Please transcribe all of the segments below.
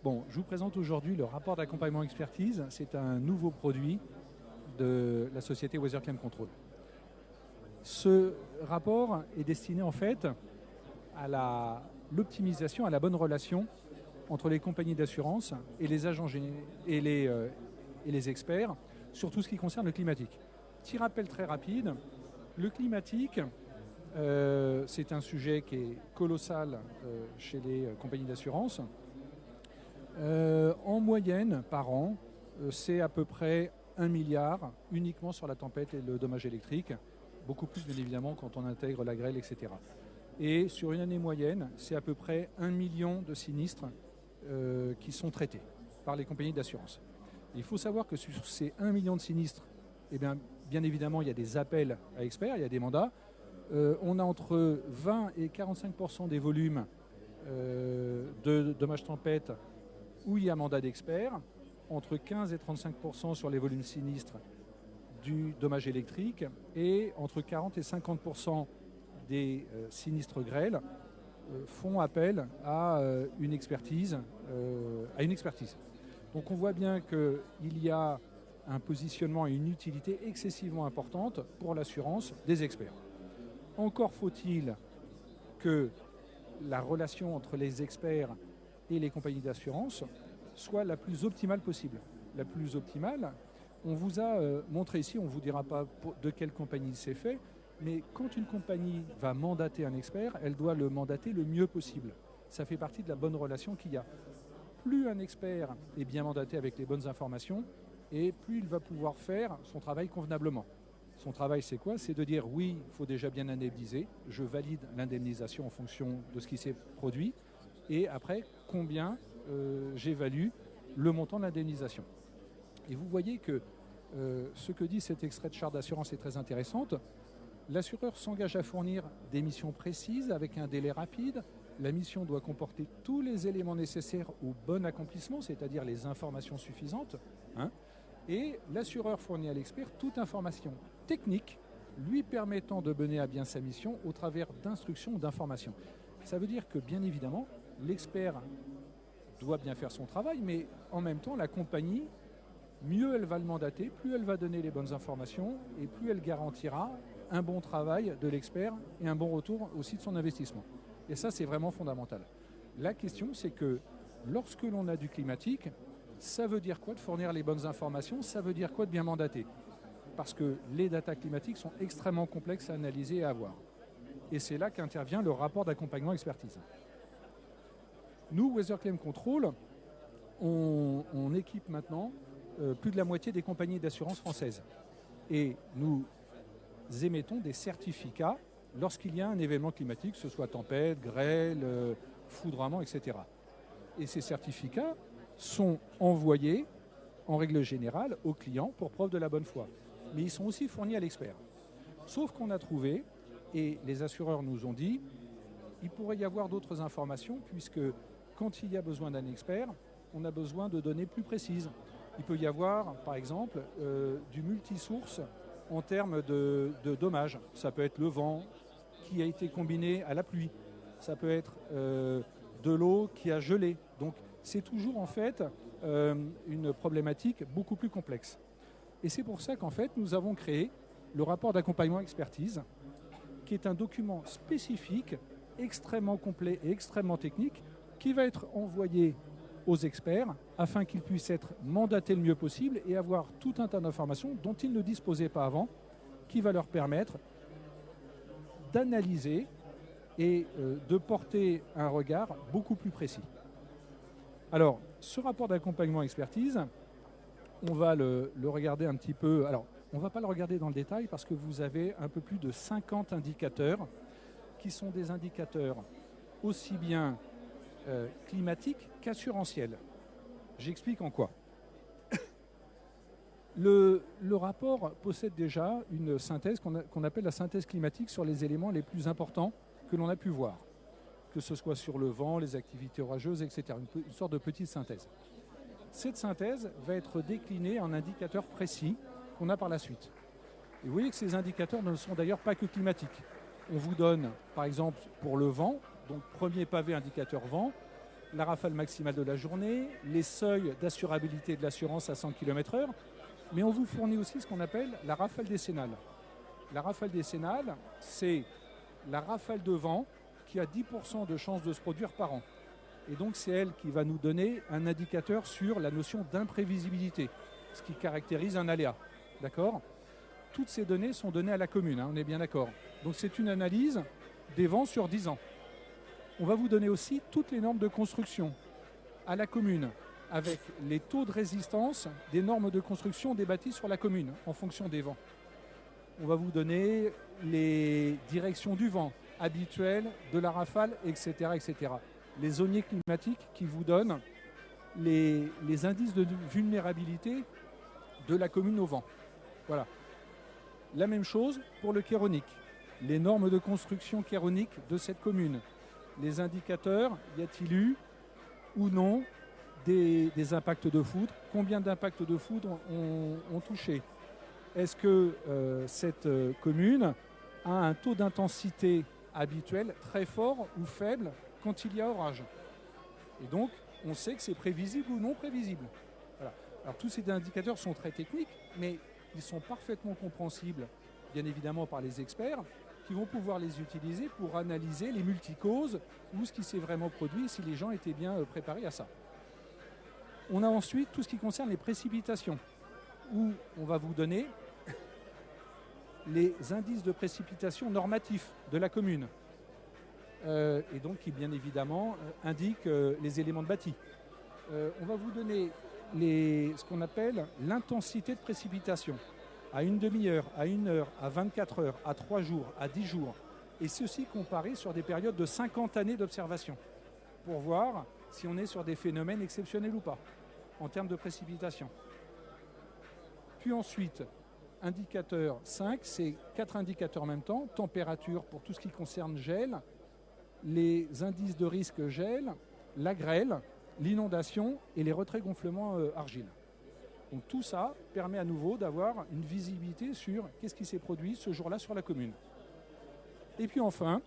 Bon, je vous présente aujourd'hui le rapport d'accompagnement expertise. C'est un nouveau produit de la société Weatherclaim Control. Ce rapport est destiné en fait à l'optimisation, à la bonne relation entre les compagnies d'assurance et les agents et les experts sur tout ce qui concerne le climatique. Petit rappel très rapide, le climatique, c'est un sujet qui est colossal chez les compagnies d'assurance. En moyenne, par an, c'est à peu près 1 milliard uniquement sur la tempête et le dommage électrique. Beaucoup plus, bien évidemment, quand on intègre la grêle, etc. Et sur une année moyenne, c'est à peu près 1 million de sinistres qui sont traités par les compagnies d'assurance. Il faut savoir que sur ces 1 million de sinistres, eh bien évidemment, il y a des appels à experts, il y a des mandats. On a entre 20 et 45% des volumes de dommages tempêtes où il y a mandat d'experts, entre 15 et 35% sur les volumes sinistres du dommage électrique et entre 40 et 50% des sinistres grêles font appel à une expertise. Donc on voit bien qu'il y a un positionnement et une utilité excessivement importante pour l'assurance des experts. Encore faut-il que la relation entre les experts et les compagnies d'assurance soit la plus optimale possible. La plus optimale, on vous a montré ici, on ne vous dira pas de quelle compagnie c'est fait, mais quand une compagnie va mandater un expert, elle doit le mandater le mieux possible. Ça fait partie de la bonne relation qu'il y a. Plus un expert est bien mandaté avec les bonnes informations, et plus il va pouvoir faire son travail convenablement. Son travail, c'est quoi? C'est de dire oui, il faut déjà bien indemniser, je valide l'indemnisation en fonction de ce qui s'est produit, et après, combien j'évalue le montant de l'indemnisation. Et vous voyez que ce que dit cet extrait de charte d'assurance est très intéressant. L'assureur s'engage à fournir des missions précises avec un délai rapide. La mission doit comporter tous les éléments nécessaires au bon accomplissement, c'est-à-dire les informations suffisantes. Et l'assureur fournit à l'expert toute information technique lui permettant de mener à bien sa mission au travers d'instructions ou d'informations. Ça veut dire que, bien évidemment, l'expert doit bien faire son travail, mais en même temps, la compagnie, mieux elle va le mandater, plus elle va donner les bonnes informations et plus elle garantira un bon travail de l'expert et un bon retour aussi de son investissement. Et ça, c'est vraiment fondamental. La question, c'est que lorsque l'on a du climatique, ça veut dire quoi de fournir les bonnes informations? Ça veut dire quoi de bien mandater? Parce que les datas climatiques sont extrêmement complexes à analyser et à avoir. Et c'est là qu'intervient le rapport d'accompagnement expertise. Nous, Weatherclaim Control, on équipe maintenant plus de la moitié des compagnies d'assurance françaises. Et nous émettons des certificats lorsqu'il y a un événement climatique, que ce soit tempête, grêle, foudroiement, etc. Et ces certificats sont envoyés, en règle générale, aux clients pour preuve de la bonne foi. Mais ils sont aussi fournis à l'expert. Sauf qu'on a trouvé, et les assureurs nous ont dit, il pourrait y avoir d'autres informations, puisque quand il y a besoin d'un expert, on a besoin de données plus précises. Il peut y avoir, par exemple, du multisource en termes de dommages. Ça peut être le vent qui a été combiné à la pluie. Ça peut être de l'eau qui a gelé. Donc c'est toujours en fait une problématique beaucoup plus complexe. Et c'est pour ça qu'en fait nous avons créé le rapport d'accompagnement expertise, qui est un document spécifique, extrêmement complet et extrêmement technique, qui va être envoyé aux experts afin qu'ils puissent être mandatés le mieux possible et avoir tout un tas d'informations dont ils ne disposaient pas avant, qui va leur permettre d'analyser et de porter un regard beaucoup plus précis. Alors, ce rapport d'accompagnement expertise, on va le regarder un petit peu. Alors, on ne va pas le regarder dans le détail parce que vous avez un peu plus de 50 indicateurs qui sont des indicateurs aussi bien climatiques qu'assurantiels. J'explique en quoi. Le rapport possède déjà une synthèse qu'on appelle la synthèse climatique sur les éléments les plus importants que l'on a pu voir, que ce soit sur le vent, les activités orageuses, etc. Une sorte de petite synthèse. Cette synthèse va être déclinée en indicateurs précis qu'on a par la suite. Et vous voyez que ces indicateurs ne sont d'ailleurs pas que climatiques. On vous donne, par exemple, pour le vent, donc premier pavé indicateur vent, la rafale maximale de la journée, les seuils d'assurabilité de l'assurance à 100 km/h, mais on vous fournit aussi ce qu'on appelle la rafale décennale. La rafale décennale, c'est la rafale de vent qui a 10% de chances de se produire par an. Et donc c'est elle qui va nous donner un indicateur sur la notion d'imprévisibilité, ce qui caractérise un aléa. D'accord ? Toutes ces données sont données à la commune, on est bien d'accord. Donc c'est une analyse des vents sur 10 ans. On va vous donner aussi toutes les normes de construction à la commune, avec les taux de résistance des normes de construction des bâtis sur la commune, en fonction des vents. On va vous donner les directions du vent habituelles, de la rafale, etc. etc. Les zoniers climatiques qui vous donnent les indices de vulnérabilité de la commune au vent. Voilà. La même chose pour le chéronique. Les normes de construction chéronique de cette commune. Les indicateurs, y a-t-il eu ou non des impacts de foudre? Combien d'impacts de foudre ont touché? Est-ce que cette commune a un taux d'intensité habituel très fort ou faible quand il y a orage? Et donc, on sait que c'est prévisible ou non prévisible. Voilà. Alors, tous ces indicateurs sont très techniques, mais ils sont parfaitement compréhensibles, bien évidemment, par les experts, qui vont pouvoir les utiliser pour analyser les multicauses ou ce qui s'est vraiment produit, si les gens étaient bien préparés à ça. On a ensuite tout ce qui concerne les précipitations, où on va vous donner les indices de précipitation normatifs de la commune, et donc qui, bien évidemment, indiquent les éléments de bâti. On va vous donner ce qu'on appelle l'intensité de précipitation, à une demi-heure, à 1 heure, à 24 heures, à 3 jours, à 10 jours, et ceci comparé sur des périodes de 50 années d'observation, pour voir si on est sur des phénomènes exceptionnels ou pas, en termes de précipitation. Puis ensuite, indicateur 5, c'est 4 indicateurs en même temps, température pour tout ce qui concerne gel, les indices de risque gel, la grêle, l'inondation et les retraits-gonflements argile. Donc tout ça permet à nouveau d'avoir une visibilité sur qu'est-ce qui s'est produit ce jour-là sur la commune. Et puis enfin,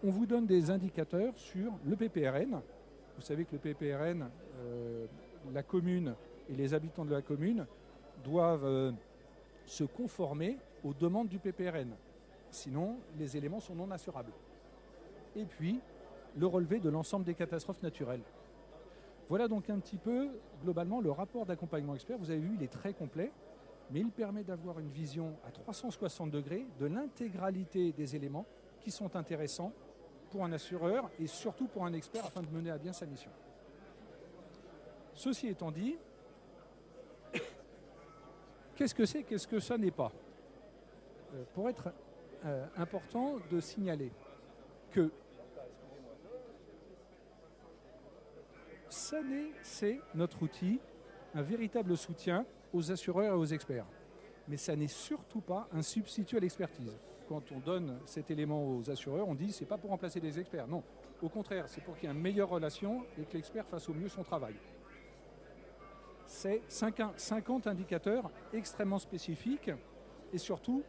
on vous donne des indicateurs sur le PPRN. Vous savez que le PPRN, la commune et les habitants de la commune doivent se conformer aux demandes du PPRN. Sinon, les éléments sont non assurables. Et puis, le relevé de l'ensemble des catastrophes naturelles. Voilà donc un petit peu, globalement, le rapport d'accompagnement expert. Vous avez vu, il est très complet, mais il permet d'avoir une vision à 360 degrés de l'intégralité des éléments qui sont intéressants pour un assureur et surtout pour un expert afin de mener à bien sa mission. Ceci étant dit, qu'est-ce que c'est, qu'est-ce que ça n'est pas? Pour être important de signaler que SANER, c'est notre outil, un véritable soutien aux assureurs et aux experts. Mais ça n'est surtout pas un substitut à l'expertise. Quand on donne cet élément aux assureurs, on dit c'est pas pour remplacer les experts. Non, au contraire, c'est pour qu'il y ait une meilleure relation et que l'expert fasse au mieux son travail. C'est 50 indicateurs extrêmement spécifiques et surtout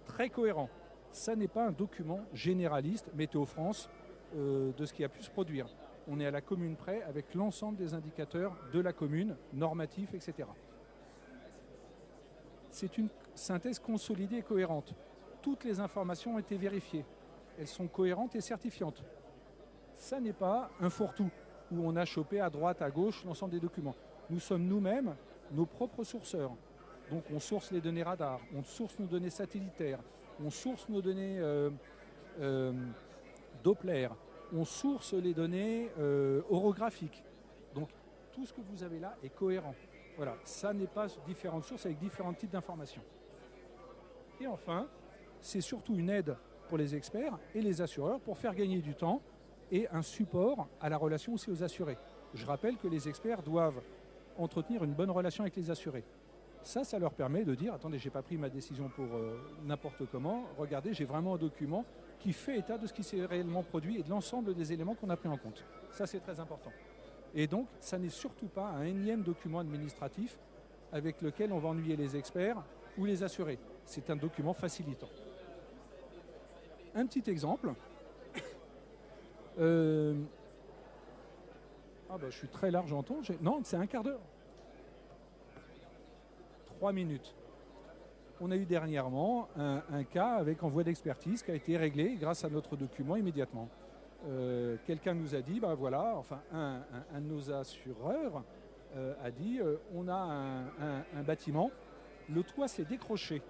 très cohérents. Ça n'est pas un document généraliste, Météo France, de ce qui a pu se produire. On est à la commune près avec l'ensemble des indicateurs de la commune, normatifs, etc. C'est une synthèse consolidée et cohérente. Toutes les informations ont été vérifiées. Elles sont cohérentes et certifiantes. Ça n'est pas un fourre-tout où on a chopé à droite, à gauche l'ensemble des documents. Nous sommes nous-mêmes nos propres sourceurs. Donc on source les données radar, on source nos données satellitaires, on source nos données Doppler, on source les données orographiques. Donc tout ce que vous avez là est cohérent. Voilà, ça n'est pas différentes sources avec différents types d'informations. Et enfin, c'est surtout une aide pour les experts et les assureurs pour faire gagner du temps et un support à la relation aussi aux assurés. Je rappelle que les experts doivent entretenir une bonne relation avec les assurés. Ça leur permet de dire, attendez, j'ai pas pris ma décision pour n'importe comment, regardez, j'ai vraiment un document qui fait état de ce qui s'est réellement produit et de l'ensemble des éléments qu'on a pris en compte. Ça, c'est très important. Et donc, ça n'est surtout pas un énième document administratif avec lequel on va ennuyer les experts ou les assurés. C'est un document facilitant. Un petit exemple. Ah bah, je suis très large en temps. Non, c'est un quart d'heure. 3 minutes. On a eu dernièrement un cas avec envoi d'expertise qui a été réglé grâce à notre document immédiatement. Quelqu'un nous a dit, bah voilà, enfin un de nos assureurs a dit, on a un bâtiment, le toit s'est décroché.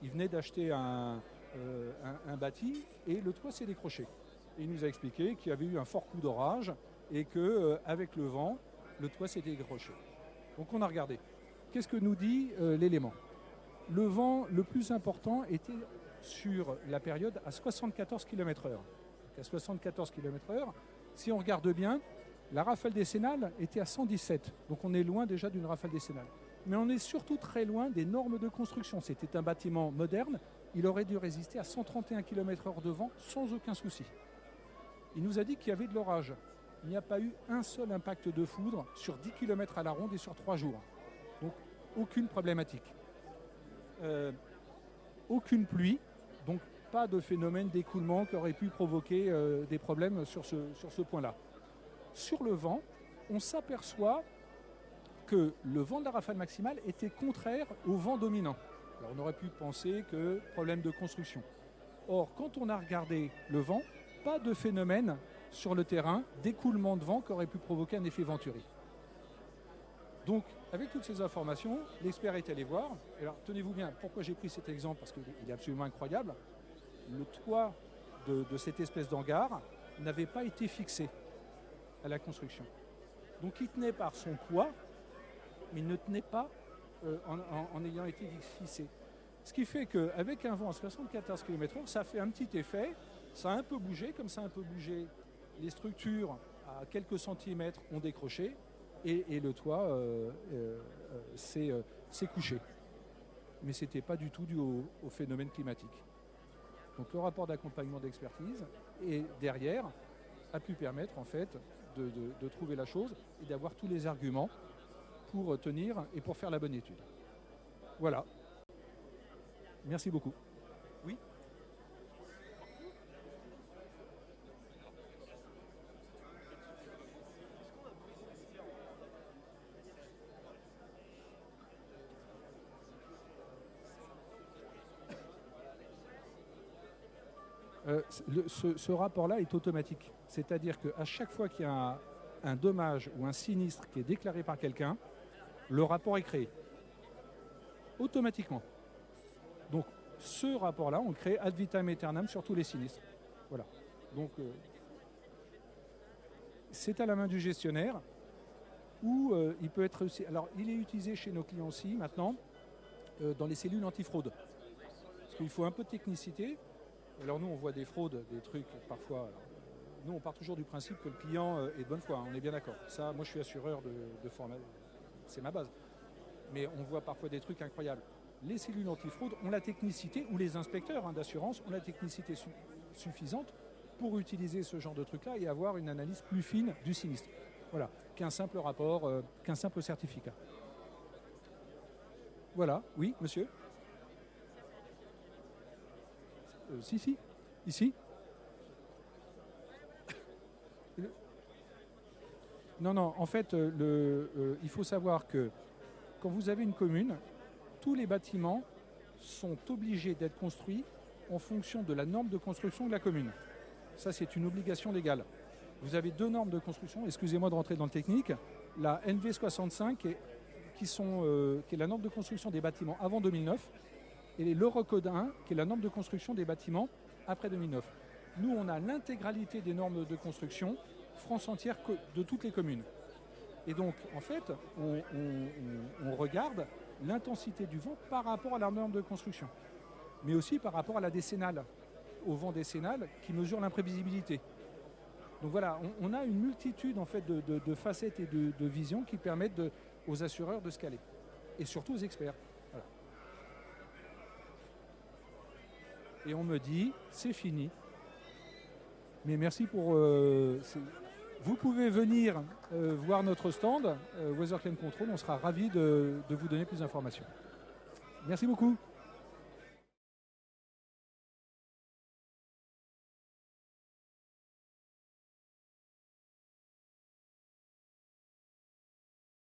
Il venait d'acheter un bâti et le toit s'est décroché. Et il nous a expliqué qu'il y avait eu un fort coup d'orage et qu'avec le vent, le toit s'est décroché. Donc on a regardé. Qu'est-ce que nous dit l'élément? Le vent le plus important était sur la période à 74 km/h. À 74 km/h, si on regarde bien, la rafale décennale était à 117. Donc on est loin déjà d'une rafale décennale. Mais on est surtout très loin des normes de construction. C'était un bâtiment moderne. Il aurait dû résister à 131 km/h de vent sans aucun souci. Il nous a dit qu'il y avait de l'orage. Il n'y a pas eu un seul impact de foudre sur 10 km à la ronde et sur 3 jours. Donc aucune problématique. Aucune pluie, donc pas de phénomène d'écoulement qui aurait pu provoquer des problèmes sur ce point-là. Sur le vent, on s'aperçoit que le vent de la rafale maximale était contraire au vent dominant. Alors on aurait pu penser que problème de construction. Or, quand on a regardé le vent, pas de phénomène sur le terrain d'écoulement de vent qui aurait pu provoquer un effet Venturi. Donc, avec toutes ces informations, l'expert est allé voir. Alors, tenez-vous bien, pourquoi j'ai pris cet exemple? Parce qu'il est absolument incroyable. Le toit de cette espèce d'hangar n'avait pas été fixé à la construction. Donc, il tenait par son poids, mais il ne tenait pas en ayant été fixé. Ce qui fait qu'avec un vent à 74 km/h, ça fait un petit effet. Ça a un peu bougé, comme ça a un peu bougé. Les structures, à quelques centimètres, ont décroché. Et le toit s'est couché. Mais ce n'était pas du tout dû au phénomène climatique. Donc le rapport d'accompagnement d'expertise, et derrière, a pu permettre en fait de trouver la chose et d'avoir tous les arguments pour tenir et pour faire la bonne étude. Voilà. Merci beaucoup. Oui ? Ce rapport-là est automatique. C'est-à-dire qu'à chaque fois qu'il y a un dommage ou un sinistre qui est déclaré par quelqu'un, le rapport est créé. Automatiquement. Donc ce rapport-là, on le crée ad vitam aeternam sur tous les sinistres. Voilà. Donc c'est à la main du gestionnaire ou il peut être aussi... Alors il est utilisé chez nos clients aussi maintenant dans les cellules antifraude. Parce qu'il faut un peu de technicité. Alors nous, on voit des fraudes, des trucs parfois. Alors, nous, on part toujours du principe que le client est de bonne foi, hein, on est bien d'accord. Ça, moi, je suis assureur de formation, c'est ma base. Mais on voit parfois des trucs incroyables. Les cellules antifraude ont la technicité, ou les inspecteurs d'assurance ont la technicité suffisante pour utiliser ce genre de truc-là et avoir une analyse plus fine du sinistre. Voilà, qu'un simple rapport, qu'un simple certificat. Voilà, oui, monsieur ? Si, ici. Non, en fait, il faut savoir que quand vous avez une commune, tous les bâtiments sont obligés d'être construits en fonction de la norme de construction de la commune. Ça, c'est une obligation légale. Vous avez deux normes de construction, excusez-moi de rentrer dans le technique, la NV65 qui est la norme de construction des bâtiments avant 2009, et l'Eurocode 1, qui est la norme de construction des bâtiments après 2009. Nous, on a l'intégralité des normes de construction, France entière, de toutes les communes. Et donc, en fait, on regarde l'intensité du vent par rapport à la norme de construction, mais aussi par rapport à la décennale, au vent décennal qui mesure l'imprévisibilité. Donc voilà, on a une multitude en fait, de facettes et de visions qui permettent aux assureurs de se caler, et surtout aux experts. Voilà. Et on me dit, c'est fini. Mais merci pour... vous pouvez venir voir notre stand, Weather Claim Control. On sera ravis de vous donner plus d'informations. Merci beaucoup.